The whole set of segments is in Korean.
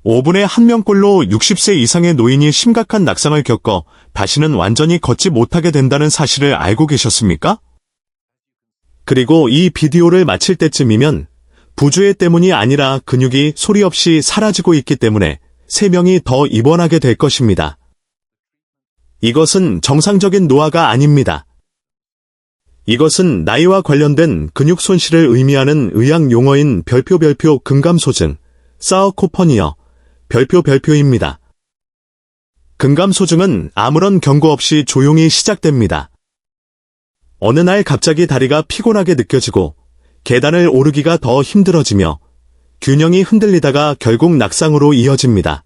5분에 1명꼴로 60세 이상의 노인이 심각한 낙상을 겪어 다시는 완전히 걷지 못하게 된다는 사실을 알고 계셨습니까? 그리고 이 비디오를 마칠 때쯤이면 부주의 때문이 아니라 근육이 소리 없이 사라지고 있기 때문에 3명이 더 입원하게 될 것입니다. 이것은 정상적인 노화가 아닙니다. 이것은 나이와 관련된 근육 손실을 의미하는 의학 용어인 별표 근감소증, 사어코퍼니어, 별표입니다. 근감소증은 아무런 경고 없이 조용히 시작됩니다. 어느 날 갑자기 다리가 피곤하게 느껴지고 계단을 오르기가 더 힘들어지며 균형이 흔들리다가 결국 낙상으로 이어집니다.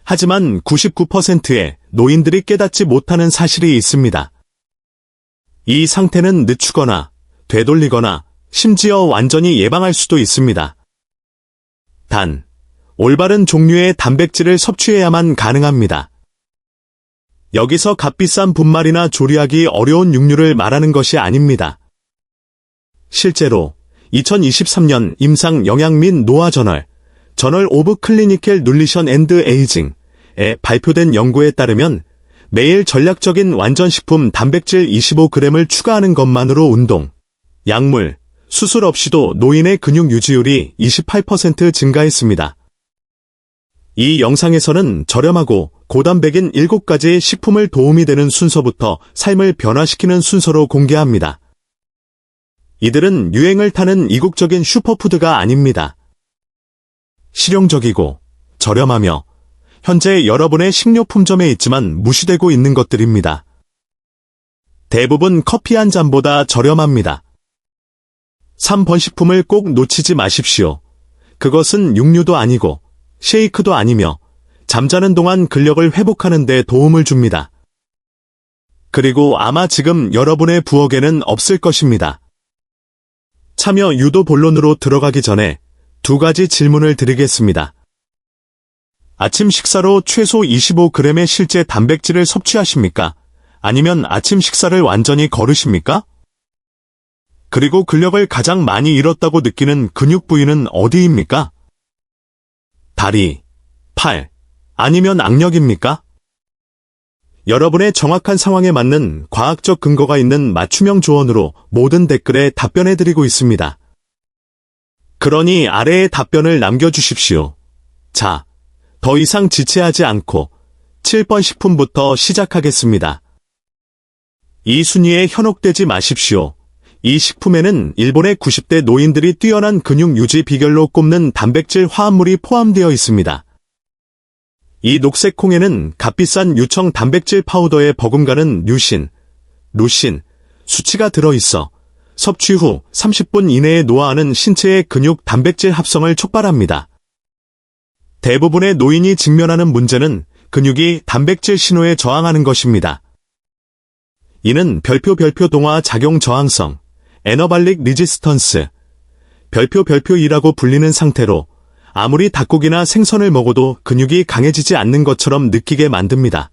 하지만 99%의 노인들이 깨닫지 못하는 사실이 있습니다. 이 상태는 늦추거나 되돌리거나 심지어 완전히 예방할 수도 있습니다. 단, 올바른 종류의 단백질을 섭취해야만 가능합니다. 여기서 값비싼 분말이나 조리하기 어려운 육류를 말하는 것이 아닙니다. 실제로 2023년 임상 영양 및 노화 저널 오브 클리니컬 눌리션 앤드 에이징에 발표된 연구에 따르면 매일 전략적인 완전식품 단백질 25g을 추가하는 것만으로 운동, 약물, 수술 없이도 노인의 근육 유지율이 28% 증가했습니다. 이 영상에서는 저렴하고 고단백인 7가지 식품을 도움이 되는 순서부터 삶을 변화시키는 순서로 공개합니다. 이들은 유행을 타는 이국적인 슈퍼푸드가 아닙니다. 실용적이고 저렴하며 현재 여러분의 식료품점에 있지만 무시되고 있는 것들입니다. 대부분 커피 한 잔보다 저렴합니다. 3번 식품을 꼭 놓치지 마십시오. 그것은 육류도 아니고 쉐이크도 아니며 잠자는 동안 근력을 회복하는 데 도움을 줍니다. 그리고 아마 지금 여러분의 부엌에는 없을 것입니다. 참여 유도 본론으로 들어가기 전에 2가지 질문을 드리겠습니다. 아침 식사로 최소 25g의 실제 단백질을 섭취하십니까? 아니면 아침 식사를 완전히 거르십니까? 그리고 근력을 가장 많이 잃었다고 느끼는 근육 부위는 어디입니까? 다리, 팔, 아니면 악력입니까? 여러분의 정확한 상황에 맞는 과학적 근거가 있는 맞춤형 조언으로 모든 댓글에 답변해드리고 있습니다. 그러니 아래에 답변을 남겨주십시오. 자, 더 이상 지체하지 않고 7번 식품부터 시작하겠습니다. 이 순위에 현혹되지 마십시오. 이 식품에는 일본의 90대 노인들이 뛰어난 근육 유지 비결로 꼽는 단백질 화합물이 포함되어 있습니다. 이 녹색 콩에는 값비싼 유청 단백질 파우더에 버금가는 류신, 루신, 수치가 들어있어 섭취 후 30분 이내에 노화하는 신체의 근육 단백질 합성을 촉발합니다. 대부분의 노인이 직면하는 문제는 근육이 단백질 신호에 저항하는 것입니다. 이는 별표 동화 작용 저항성, 에너발릭 리지스턴스, 별표이라고 불리는 상태로 아무리 닭고기나 생선을 먹어도 근육이 강해지지 않는 것처럼 느끼게 만듭니다.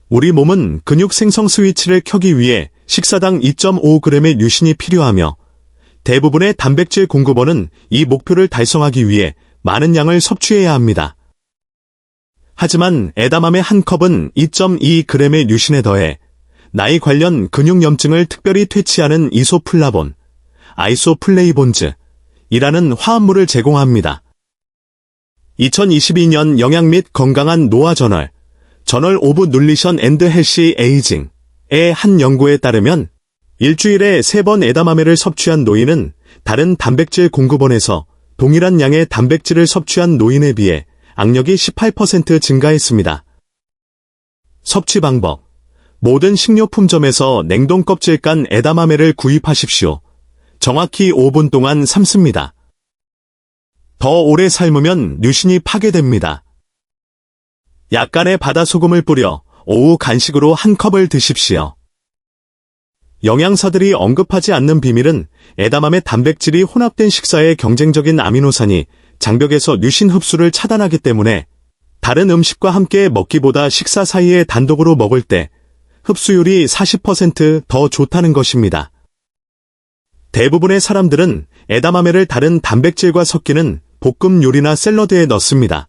우리 몸은 근육 생성 스위치를 켜기 위해 식사당 2.5g의 류신이 필요하며 대부분의 단백질 공급원은 이 목표를 달성하기 위해 많은 양을 섭취해야 합니다. 하지만 에다맘의 한 컵은 2.2g의 류신에 더해 나이 관련 근육염증을 특별히 퇴치하는 이소플라본, 아이소플레이본즈, 이라는 화합물을 제공합니다. 2022년 영양 및 건강한 노화 저널 오브 눌리션 앤드 헬시 에이징의 한 연구에 따르면 일주일에 3번 에다마메를 섭취한 노인은 다른 단백질 공급원에서 동일한 양의 단백질을 섭취한 노인에 비해 악력이 18% 증가했습니다. 섭취 방법: 모든 식료품점에서 냉동 껍질 깐 에다마메를 구입하십시오. 정확히 5분 동안 삶습니다. 더 오래 삶으면 류신이 파괴됩니다. 약간의 바다소금을 뿌려 오후 간식으로 한 컵을 드십시오. 영양사들이 언급하지 않는 비밀은 에다맘의 단백질이 혼합된 식사의 경쟁적인 아미노산이 장벽에서 류신 흡수를 차단하기 때문에 다른 음식과 함께 먹기보다 식사 사이에 단독으로 먹을 때 흡수율이 40% 더 좋다는 것입니다. 대부분의 사람들은 에다마메를 다른 단백질과 섞이는 볶음 요리나 샐러드에 넣습니다.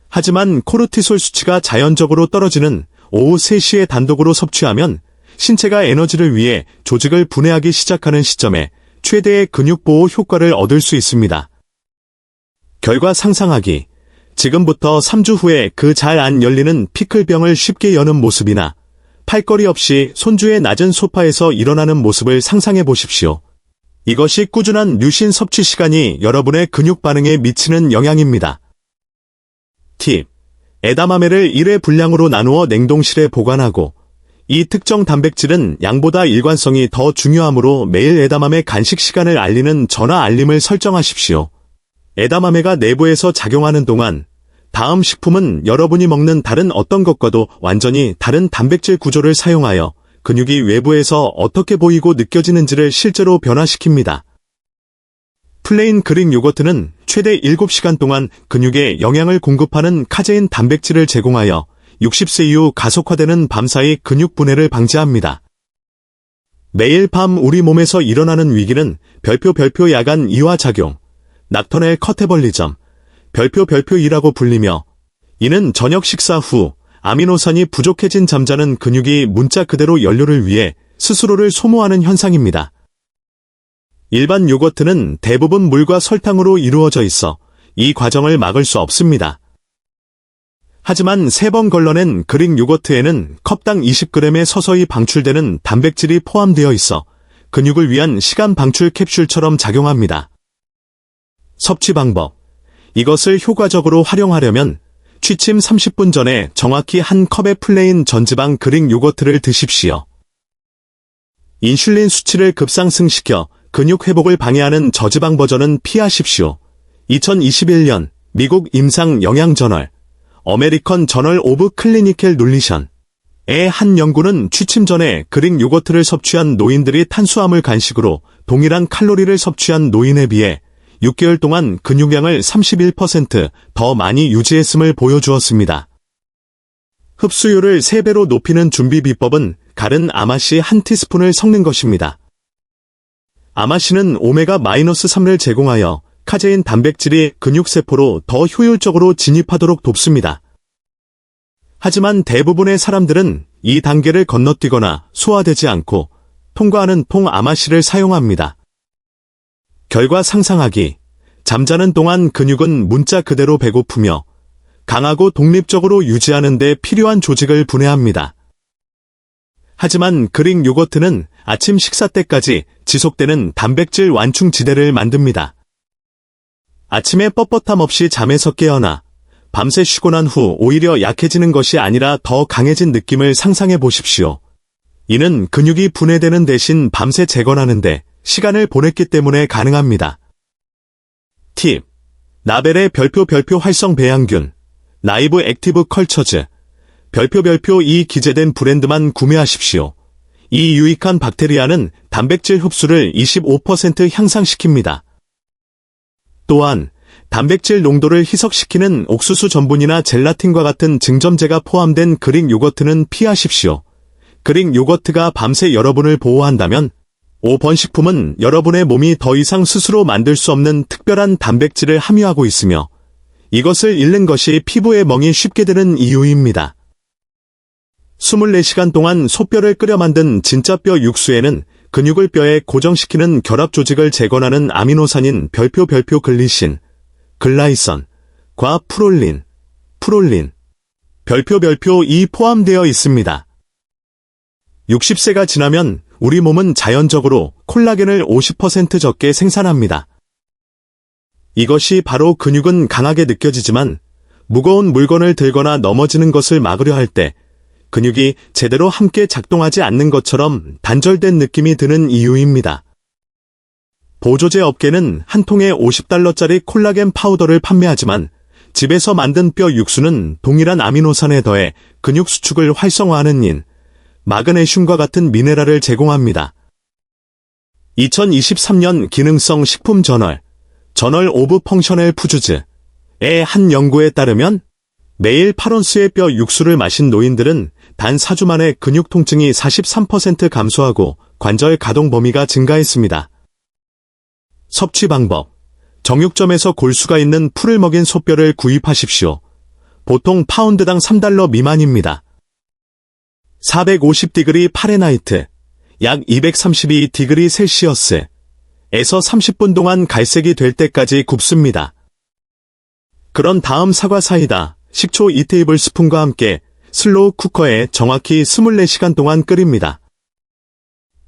하지만 코르티솔 수치가 자연적으로 떨어지는 오후 3시에 단독으로 섭취하면 신체가 에너지를 위해 조직을 분해하기 시작하는 시점에 최대의 근육보호 효과를 얻을 수 있습니다. 결과 상상하기. 지금부터 3주 후에 그 잘 안 열리는 피클병을 쉽게 여는 모습이나 팔걸이 없이 손주의 낮은 소파에서 일어나는 모습을 상상해 보십시오. 이것이 꾸준한 류신 섭취 시간이 여러분의 근육 반응에 미치는 영향입니다. 팁. 에다마메를 1회 분량으로 나누어 냉동실에 보관하고 이 특정 단백질은 양보다 일관성이 더 중요하므로 매일 에다마메 간식 시간을 알리는 전화 알림을 설정하십시오. 에다마메가 내부에서 작용하는 동안 다음 식품은 여러분이 먹는 다른 어떤 것과도 완전히 다른 단백질 구조를 사용하여 근육이 외부에서 어떻게 보이고 느껴지는지를 실제로 변화시킵니다. 플레인 그릭 요거트는 최대 7시간 동안 근육에 영양을 공급하는 카제인 단백질을 제공하여 60세 이후 가속화되는 밤사이 근육 분해를 방지합니다. 매일 밤 우리 몸에서 일어나는 위기는 별표 야간 이화작용, 낙터넬 커테벌리점, 별표 2라고 불리며 이는 저녁 식사 후 아미노산이 부족해진 잠자는 근육이 문자 그대로 연료를 위해 스스로를 소모하는 현상입니다. 일반 요거트는 대부분 물과 설탕으로 이루어져 있어 이 과정을 막을 수 없습니다. 하지만 3번 걸러낸 그릭 요거트에는 컵당 20g에 서서히 방출되는 단백질이 포함되어 있어 근육을 위한 시간 방출 캡슐처럼 작용합니다. 섭취 방법. 이것을 효과적으로 활용하려면 취침 30분 전에 정확히 한 컵의 플레인 전지방 그릭 요거트를 드십시오. 인슐린 수치를 급상승시켜 근육 회복을 방해하는 저지방 버전은 피하십시오. 2021년 미국 임상 영양저널 어메리컨 저널 오브 클리니컬 눌리션의 한 연구는 취침 전에 그릭 요거트를 섭취한 노인들이 탄수화물 간식으로 동일한 칼로리를 섭취한 노인에 비해 6개월 동안 근육량을 31% 더 많이 유지했음을 보여주었습니다. 흡수율을 3배로 높이는 준비 비법은 갈은 아마씨 1티스푼을 섞는 것입니다. 아마씨는 오메가-3를 제공하여 카제인 단백질이 근육세포로 더 효율적으로 진입하도록 돕습니다. 하지만 대부분의 사람들은 이 단계를 건너뛰거나 소화되지 않고 통과하는 통아마씨를 사용합니다. 결과 상상하기. 잠자는 동안 근육은 문자 그대로 배고프며 강하고 독립적으로 유지하는 데 필요한 조직을 분해합니다. 하지만 그릭 요거트는 아침 식사 때까지 지속되는 단백질 완충 지대를 만듭니다. 아침에 뻣뻣함 없이 잠에서 깨어나 밤새 쉬고 난 후 오히려 약해지는 것이 아니라 더 강해진 느낌을 상상해 보십시오. 이는 근육이 분해되는 대신 밤새 재건하는데 시간을 보냈기 때문에 가능합니다. 팁. 나벨의 별표 활성 배양균, 라이브 액티브 컬처즈, 별표 이 기재된 브랜드만 구매하십시오. 이 유익한 박테리아는 단백질 흡수를 25% 향상시킵니다. 또한 단백질 농도를 희석시키는 옥수수 전분이나 젤라틴과 같은 증점제가 포함된 그릭 요거트는 피하십시오. 그릭 요거트가 밤새 여러분을 보호한다면 5번 식품은 여러분의 몸이 더 이상 스스로 만들 수 없는 특별한 단백질을 함유하고 있으며 이것을 잃는 것이 피부에 멍이 쉽게 드는 이유입니다. 24시간 동안 소뼈를 끓여 만든 진짜 뼈 육수에는 근육을 뼈에 고정시키는 결합 조직을 재건하는 아미노산인 별표 글리신, 글라이선과 프롤린, 별표 이 포함되어 있습니다. 60세가 지나면 우리 몸은 자연적으로 콜라겐을 50% 적게 생산합니다. 이것이 바로 근육은 강하게 느껴지지만 무거운 물건을 들거나 넘어지는 것을 막으려 할 때 근육이 제대로 함께 작동하지 않는 것처럼 단절된 느낌이 드는 이유입니다. 보조제 업계는 한 통에 $50짜리 콜라겐 파우더를 판매하지만 집에서 만든 뼈 육수는 동일한 아미노산에 더해 근육 수축을 활성화하는 인, 마그네슘과 같은 미네랄을 제공합니다. 2023년 기능성 식품 저널 오브 펑셔널 푸드즈의 한 연구에 따르면 매일 8온스의 뼈 육수를 마신 노인들은 단 4주 만에 근육 통증이 43% 감소하고 관절 가동 범위가 증가했습니다. 섭취 방법. 정육점에서 골수가 있는 풀을 먹인 소뼈를 구입하십시오. 보통 파운드당 3달러 미만입니다. 450디그리 파레나이트, 약 232디그리 셀시어스에서 30분 동안 갈색이 될 때까지 굽습니다. 그런 다음 사과 사이다, 식초 2테이블스푼과 함께 슬로우 쿠커에 정확히 24시간 동안 끓입니다.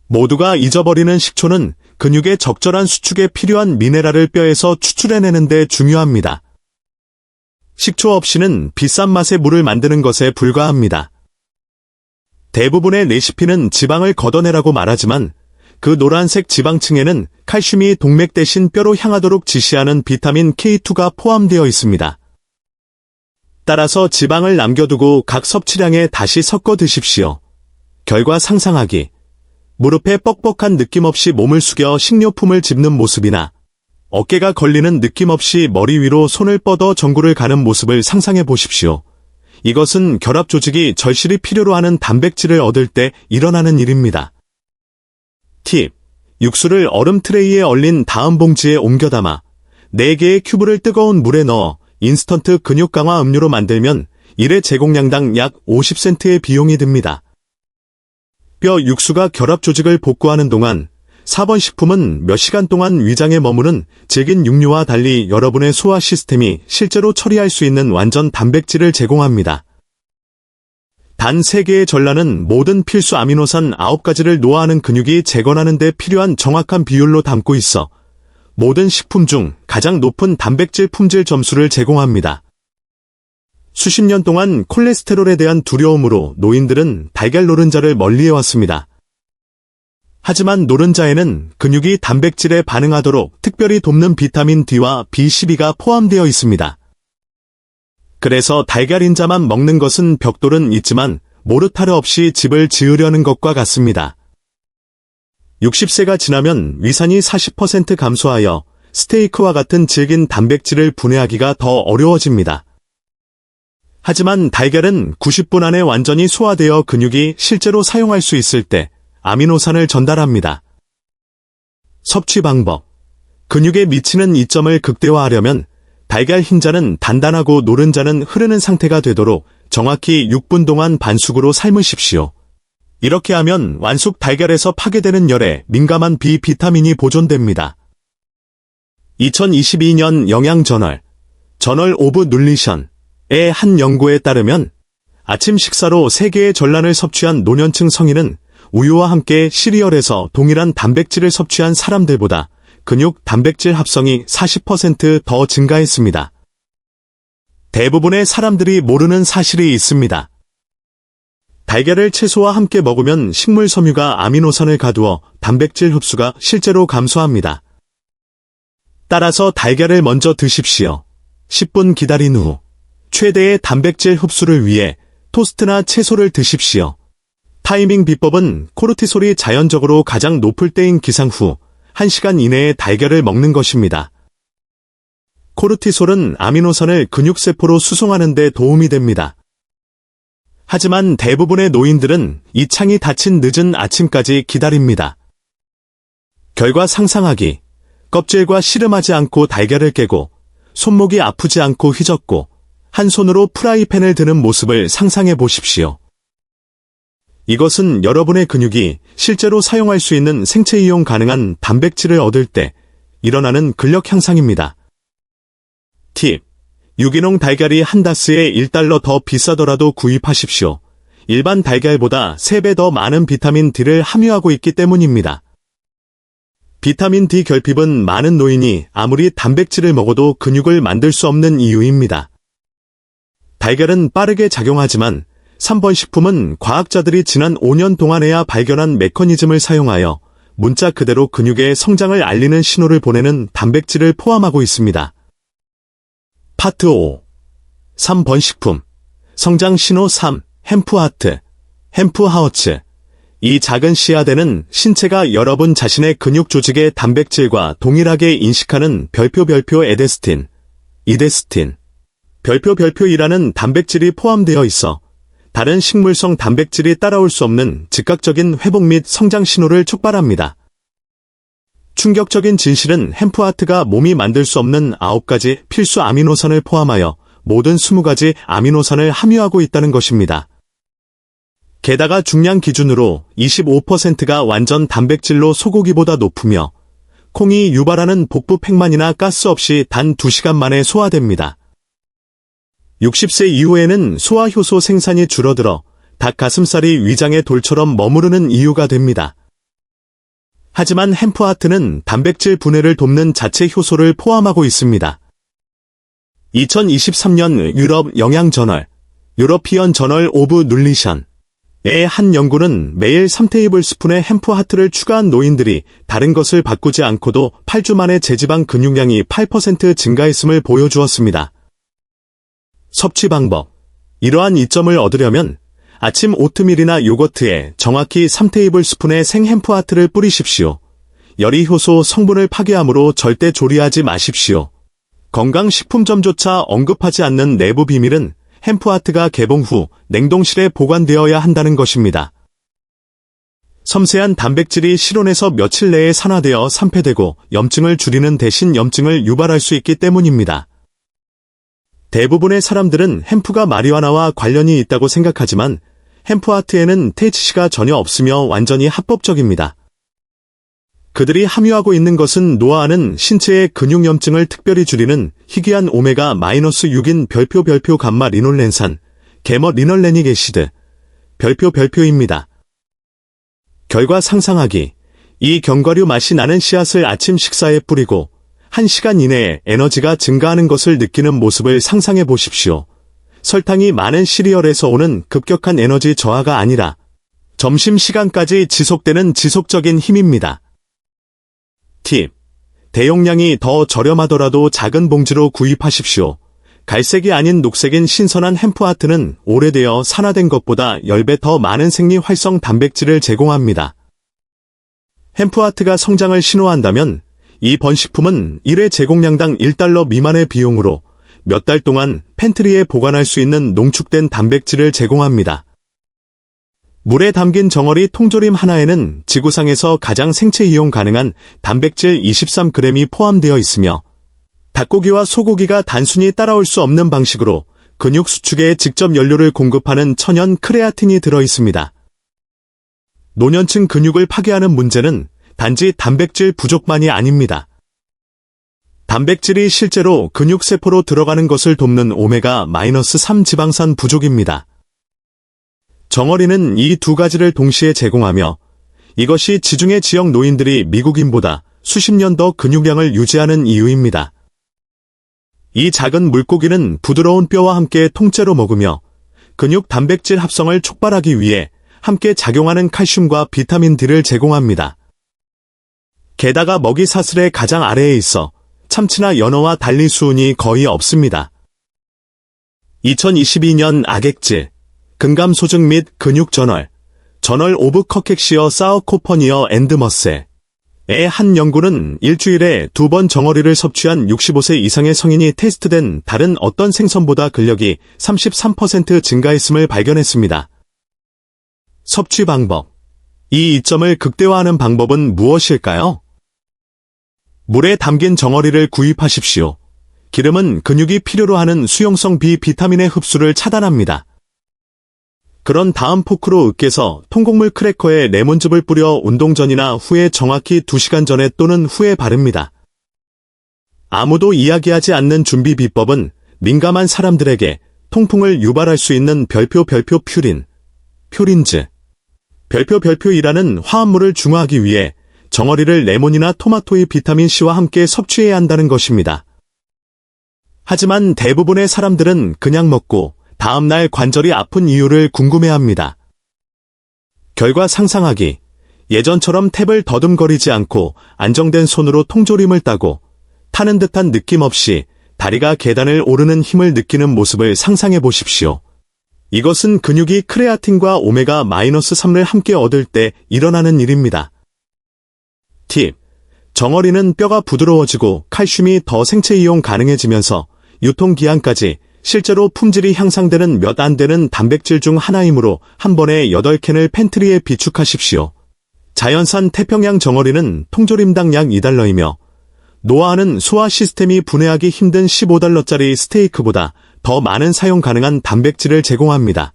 모두가 잊어버리는 식초는 근육의 적절한 수축에 필요한 미네랄을 뼈에서 추출해내는 데 중요합니다. 식초 없이는 비싼 맛의 물을 만드는 것에 불과합니다. 대부분의 레시피는 지방을 걷어내라고 말하지만 그 노란색 지방층에는 칼슘이 동맥 대신 뼈로 향하도록 지시하는 비타민 K2가 포함되어 있습니다. 따라서 지방을 남겨두고 각 섭취량에 다시 섞어 드십시오. 결과 상상하기. 무릎에 뻑뻑한 느낌 없이 몸을 숙여 식료품을 집는 모습이나 어깨가 걸리는 느낌 없이 머리 위로 손을 뻗어 전구를 가는 모습을 상상해 보십시오. 이것은 결합 조직이 절실히 필요로 하는 단백질을 얻을 때 일어나는 일입니다. 팁. 육수를 얼음 트레이에 얼린 다음 봉지에 옮겨 담아 4개의 큐브를 뜨거운 물에 넣어 인스턴트 근육 강화 음료로 만들면 1회 제공량당 약 50센트의 비용이 듭니다. 뼈 육수가 결합 조직을 복구하는 동안 4번 식품은 몇 시간 동안 위장에 머무른 질긴 육류와 달리 여러분의 소화 시스템이 실제로 처리할 수 있는 완전 단백질을 제공합니다. 단 3개의 전란은 모든 필수 아미노산 9가지를 노화하는 근육이 재건하는 데 필요한 정확한 비율로 담고 있어 모든 식품 중 가장 높은 단백질 품질 점수를 제공합니다. 수십 년 동안 콜레스테롤에 대한 두려움으로 노인들은 달걀 노른자를 멀리해왔습니다. 하지만 노른자에는 근육이 단백질에 반응하도록 특별히 돕는 비타민 D와 B12가 포함되어 있습니다. 그래서 달걀 인자만 먹는 것은 벽돌은 있지만 모르타르 없이 집을 지으려는 것과 같습니다. 60세가 지나면 위산이 40% 감소하여 스테이크와 같은 질긴 단백질을 분해하기가 더 어려워집니다. 하지만 달걀은 90분 안에 완전히 소화되어 근육이 실제로 사용할 수 있을 때 아미노산을 전달합니다. 섭취 방법. 근육에 미치는 이점을 극대화하려면 달걀 흰자는 단단하고 노른자는 흐르는 상태가 되도록 정확히 6분 동안 반숙으로 삶으십시오. 이렇게 하면 완숙 달걀에서 파괴되는 열에 민감한 비타민이 보존됩니다. 2022년 영양저널, 저널 오브 눌리션의 한 연구에 따르면 아침 식사로 3개의 전란을 섭취한 노년층 성인은 우유와 함께 시리얼에서 동일한 단백질을 섭취한 사람들보다 근육 단백질 합성이 40% 더 증가했습니다. 대부분의 사람들이 모르는 사실이 있습니다. 달걀을 채소와 함께 먹으면 식물 섬유가 아미노산을 가두어 단백질 흡수가 실제로 감소합니다. 따라서 달걀을 먼저 드십시오. 10분 기다린 후 최대의 단백질 흡수를 위해 토스트나 채소를 드십시오. 타이밍 비법은 코르티솔이 자연적으로 가장 높을 때인 기상 후 1시간 이내에 달걀을 먹는 것입니다. 코르티솔은 아미노산을 근육세포로 수송하는 데 도움이 됩니다. 하지만 대부분의 노인들은 이 창이 닫힌 늦은 아침까지 기다립니다. 결과 상상하기. 껍질과 씨름하지 않고 달걀을 깨고 손목이 아프지 않고 휘젓고 한 손으로 프라이팬을 드는 모습을 상상해 보십시오. 이것은 여러분의 근육이 실제로 사용할 수 있는 생체 이용 가능한 단백질을 얻을 때 일어나는 근력 향상입니다. 팁. 유기농 달걀이 한 다스에 1달러 더 비싸더라도 구입하십시오. 일반 달걀보다 3배 더 많은 비타민 D를 함유하고 있기 때문입니다. 비타민 D 결핍은 많은 노인이 아무리 단백질을 먹어도 근육을 만들 수 없는 이유입니다. 달걀은 빠르게 작용하지만 3번 식품은 과학자들이 지난 5년 동안에야 발견한 메커니즘을 사용하여 문자 그대로 근육의 성장을 알리는 신호를 보내는 단백질을 포함하고 있습니다. 파트 5. 3번 식품. 성장 신호 3. 햄프하트. 햄프하우츠. 이 작은 씨앗에는 신체가 여러분 자신의 근육 조직의 단백질과 동일하게 인식하는 별표 에데스틴, 이데스틴, 별표이라는 단백질이 포함되어 있어 다른 식물성 단백질이 따라올 수 없는 즉각적인 회복 및 성장 신호를 촉발합니다. 충격적인 진실은 햄프하트가 몸이 만들 수 없는 9가지 필수 아미노산을 포함하여 모든 20가지 아미노산을 함유하고 있다는 것입니다. 게다가 중량 기준으로 25%가 완전 단백질로 소고기보다 높으며 콩이 유발하는 복부 팽만이나 가스 없이 단 2시간 만에 소화됩니다. 60세 이후에는 소화효소 생산이 줄어들어 닭 가슴살이 위장의 돌처럼 머무르는 이유가 됩니다. 하지만 햄프하트는 단백질 분해를 돕는 자체 효소를 포함하고 있습니다. 2023년 유럽 영양저널, 유러피언 저널 오브 눌리션의 한 연구는 매일 3테이블스푼의 햄프하트를 추가한 노인들이 다른 것을 바꾸지 않고도 8주 만에 제지방 근육량이 8% 증가했음을 보여주었습니다. 섭취 방법. 이러한 이점을 얻으려면 아침 오트밀이나 요거트에 정확히 3테이블스푼의 생햄프하트를 뿌리십시오. 열이 효소 성분을 파괴하므로 절대 조리하지 마십시오. 건강식품점조차 언급하지 않는 내부 비밀은 햄프하트가 개봉 후 냉동실에 보관되어야 한다는 것입니다. 섬세한 단백질이 실온에서 며칠 내에 산화되어 산패되고 염증을 줄이는 대신 염증을 유발할 수 있기 때문입니다. 대부분의 사람들은 햄프가 마리화나와 관련이 있다고 생각하지만 햄프하트에는 THC가 전혀 없으며 완전히 합법적입니다. 그들이 함유하고 있는 것은 노아하는 신체의 근육염증을 특별히 줄이는 희귀한 오메가-6인 별표 감마 리놀렌산, 게머 리널레닉 애시드, 별표입니다. 결과 상상하기. 이 견과류 맛이 나는 씨앗을 아침 식사에 뿌리고 1시간 이내에 에너지가 증가하는 것을 느끼는 모습을 상상해 보십시오. 설탕이 많은 시리얼에서 오는 급격한 에너지 저하가 아니라 점심시간까지 지속되는 지속적인 힘입니다. 팁. 대용량이 더 저렴하더라도 작은 봉지로 구입하십시오. 갈색이 아닌 녹색인 신선한 햄프하트는 오래되어 산화된 것보다 10배 더 많은 생리활성 단백질을 제공합니다. 햄프하트가 성장을 신호한다면 이 번식품은 1회 제공량당 $1 미만의 비용으로 몇 달 동안 팬트리에 보관할 수 있는 농축된 단백질을 제공합니다. 물에 담긴 정어리 통조림 하나에는 지구상에서 가장 생체 이용 가능한 단백질 23g이 포함되어 있으며 닭고기와 소고기가 단순히 따라올 수 없는 방식으로 근육 수축에 직접 연료를 공급하는 천연 크레아틴이 들어 있습니다. 노년층 근육을 파괴하는 문제는 단지 단백질 부족만이 아닙니다. 단백질이 실제로 근육세포로 들어가는 것을 돕는 오메가-3 지방산 부족입니다. 정어리는 이 두 가지를 동시에 제공하며 이것이 지중해 지역 노인들이 미국인보다 수십 년 더 근육량을 유지하는 이유입니다. 이 작은 물고기는 부드러운 뼈와 함께 통째로 먹으며 근육 단백질 합성을 촉발하기 위해 함께 작용하는 칼슘과 비타민 D를 제공합니다. 게다가 먹이 사슬의 가장 아래에 있어 참치나 연어와 달리 수은이 거의 없습니다. 2022년 악액질, 근감소증 및 근육저널, 저널 오브 커캑시어 사우코퍼니어 앤드 머셀의 한 연구는 일주일에 2번 정어리를 섭취한 65세 이상의 성인이 테스트된 다른 어떤 생선보다 근력이 33% 증가했음을 발견했습니다. 섭취 방법. 이 이점을 극대화하는 방법은 무엇일까요? 물에 담긴 정어리를 구입하십시오. 기름은 근육이 필요로 하는 수용성 B 비타민의 흡수를 차단합니다. 그런 다음 포크로 으깨서 통곡물 크래커에 레몬즙을 뿌려 운동 전이나 후에 정확히 2시간 전에 또는 후에 바릅니다. 아무도 이야기하지 않는 준비 비법은 민감한 사람들에게 통풍을 유발할 수 있는 퓨린, 퓨린즈, 별표이라는 화합물을 중화하기 위해 정어리를 레몬이나 토마토의 비타민C와 함께 섭취해야 한다는 것입니다. 하지만 대부분의 사람들은 그냥 먹고 다음날 관절이 아픈 이유를 궁금해합니다. 결과 상상하기. 예전처럼 탭을 더듬거리지 않고 안정된 손으로 통조림을 따고 타는 듯한 느낌 없이 다리가 계단을 오르는 힘을 느끼는 모습을 상상해 보십시오. 이것은 근육이 크레아틴과 오메가-3를 함께 얻을 때 일어나는 일입니다. 팁. 정어리는 뼈가 부드러워지고 칼슘이 더 생체 이용 가능해지면서 유통기한까지 실제로 품질이 향상되는 몇 안 되는 단백질 중 하나이므로 한 번에 8캔을 팬트리에 비축하십시오. 자연산 태평양 정어리는 통조림당 약 2달러이며 노아하는 소화 시스템이 분해하기 힘든 15달러짜리 스테이크보다 더 많은 사용 가능한 단백질을 제공합니다.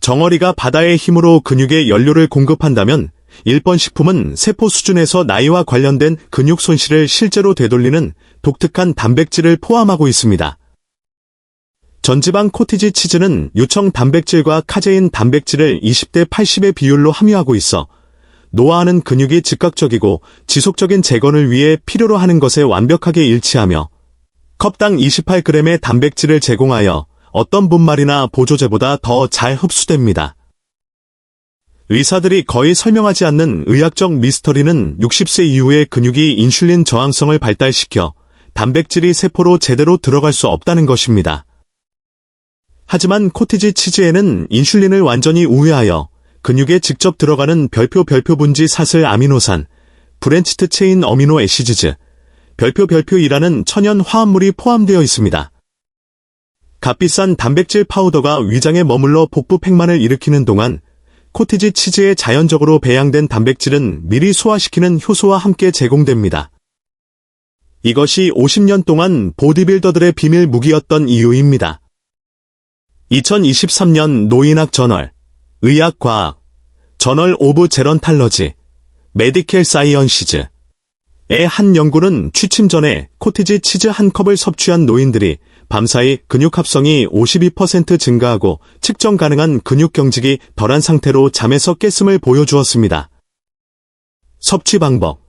정어리가 바다의 힘으로 근육에 연료를 공급한다면 1번 식품은 세포 수준에서 나이와 관련된 근육 손실을 실제로 되돌리는 독특한 단백질을 포함하고 있습니다. 전지방 코티지 치즈는 요청 단백질과 카제인 단백질을 20대 80의 비율로 함유하고 있어 노화하는 근육이 즉각적이고 지속적인 재건을 위해 필요로 하는 것에 완벽하게 일치하며 컵당 28g의 단백질을 제공하여 어떤 분말이나 보조제보다 더 잘 흡수됩니다. 의사들이 거의 설명하지 않는 의학적 미스터리는 60세 이후에 근육이 인슐린 저항성을 발달시켜 단백질이 세포로 제대로 들어갈 수 없다는 것입니다. 하지만 코티지 치즈에는 인슐린을 완전히 우회하여 근육에 직접 들어가는 별표 분지 사슬 아미노산, 브랜치트 체인 어미노 애시드즈, 별표이라는 천연 화합물이 포함되어 있습니다. 값비싼 단백질 파우더가 위장에 머물러 복부 팽만을 일으키는 동안 코티지 치즈에 자연적으로 배양된 단백질은 미리 소화시키는 효소와 함께 제공됩니다. 이것이 50년 동안 보디빌더들의 비밀 무기였던 이유입니다. 2023년 노인학 저널, 의학과학, 저널 오브 제런탈러지, 메디켈 사이언시즈의 한 연구는 취침 전에 코티지 치즈 한 컵을 섭취한 노인들이 밤사이 근육 합성이 52% 증가하고 측정 가능한 근육 경직이 덜한 상태로 잠에서 깼음을 보여주었습니다. 섭취 방법.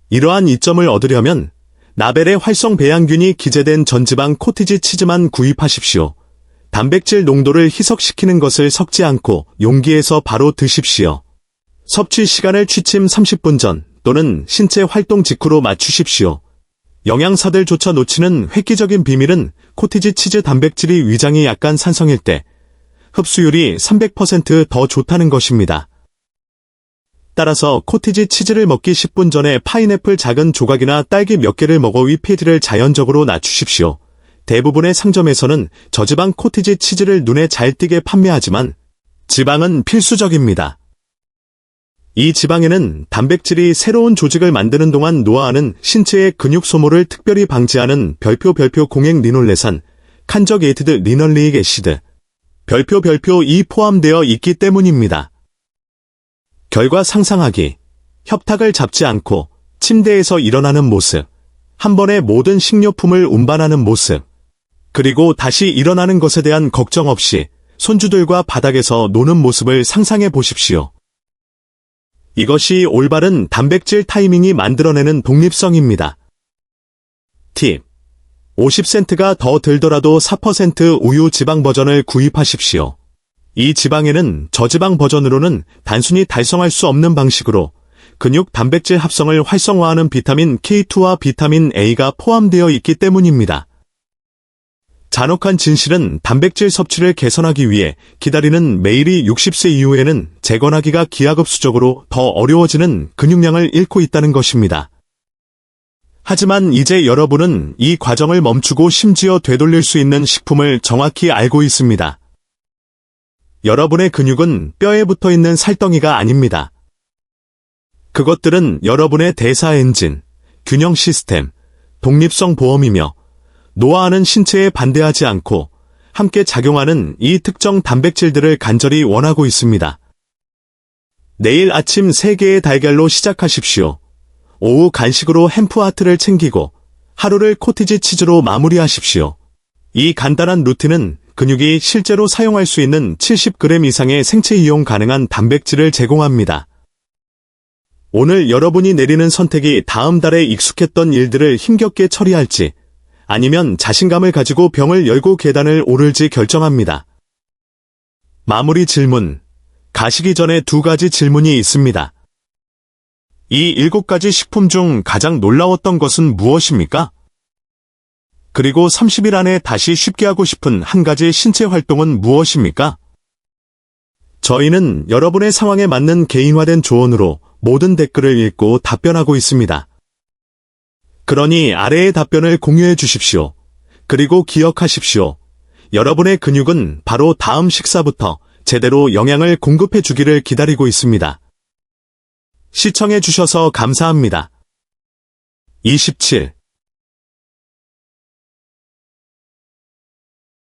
이러한 이점을 얻으려면 나벨의 활성 배양균이 기재된 전지방 코티지 치즈만 구입하십시오. 단백질 농도를 희석시키는 것을 섞지 않고 용기에서 바로 드십시오. 섭취 시간을 취침 30분 전 또는 신체 활동 직후로 맞추십시오. 영양사들조차 놓치는 획기적인 비밀은 코티지 치즈 단백질이 위장이 약간 산성일 때 흡수율이 300% 더 좋다는 것입니다. 따라서 코티지 치즈를 먹기 10분 전에 파인애플 작은 조각이나 딸기 몇 개를 먹어 위피드를 자연적으로 낮추십시오. 대부분의 상점에서는 저지방 코티지 치즈를 눈에 잘 띄게 판매하지만 지방은 필수적입니다. 이 지방에는 단백질이 새로운 조직을 만드는 동안 노화하는 신체의 근육 소모를 특별히 방지하는 별표 공액 리놀레산, 칸저게이티드 리널리익 애시드, 별표 이 포함되어 있기 때문입니다. 결과 상상하기, 협탁을 잡지 않고 침대에서 일어나는 모습, 한 번에 모든 식료품을 운반하는 모습, 그리고 다시 일어나는 것에 대한 걱정 없이 손주들과 바닥에서 노는 모습을 상상해 보십시오. 이것이 올바른 단백질 타이밍이 만들어내는 독립성입니다. 팁. 50센트가 더 들더라도 4% 우유 지방 버전을 구입하십시오. 이 지방에는 저지방 버전으로는 단순히 달성할 수 없는 방식으로 근육 단백질 합성을 활성화하는 비타민 K2와 비타민 A가 포함되어 있기 때문입니다. 잔혹한 진실은 단백질 섭취를 개선하기 위해 기다리는 매일이 60세 이후에는 재건하기가 기하급수적으로 더 어려워지는 근육량을 잃고 있다는 것입니다. 하지만 이제 여러분은 이 과정을 멈추고 심지어 되돌릴 수 있는 식품을 정확히 알고 있습니다. 여러분의 근육은 뼈에 붙어 있는 살덩이가 아닙니다. 그것들은 여러분의 대사 엔진, 균형 시스템, 독립성 보험이며 노화하는 신체에 반대하지 않고 함께 작용하는 이 특정 단백질들을 간절히 원하고 있습니다. 내일 아침 3개의 달걀로 시작하십시오. 오후 간식으로 햄프하트를 챙기고 하루를 코티지 치즈로 마무리하십시오. 이 간단한 루틴은 근육이 실제로 사용할 수 있는 70g 이상의 생체 이용 가능한 단백질을 제공합니다. 오늘 여러분이 내리는 선택이 다음 달에 익숙했던 일들을 힘겹게 처리할지 아니면 자신감을 가지고 병을 열고 계단을 오를지 결정합니다. 마무리 질문. 가시기 전에 2가지 질문이 있습니다. 이 7가지 식품 중 가장 놀라웠던 것은 무엇입니까? 그리고 30일 안에 다시 쉽게 하고 싶은 한 가지 신체 활동은 무엇입니까? 저희는 여러분의 상황에 맞는 개인화된 조언으로 모든 댓글을 읽고 답변하고 있습니다. 그러니 아래의 답변을 공유해 주십시오. 그리고 기억하십시오. 여러분의 근육은 바로 다음 식사부터 제대로 영양을 공급해 주기를 기다리고 있습니다. 시청해 주셔서 감사합니다. 27.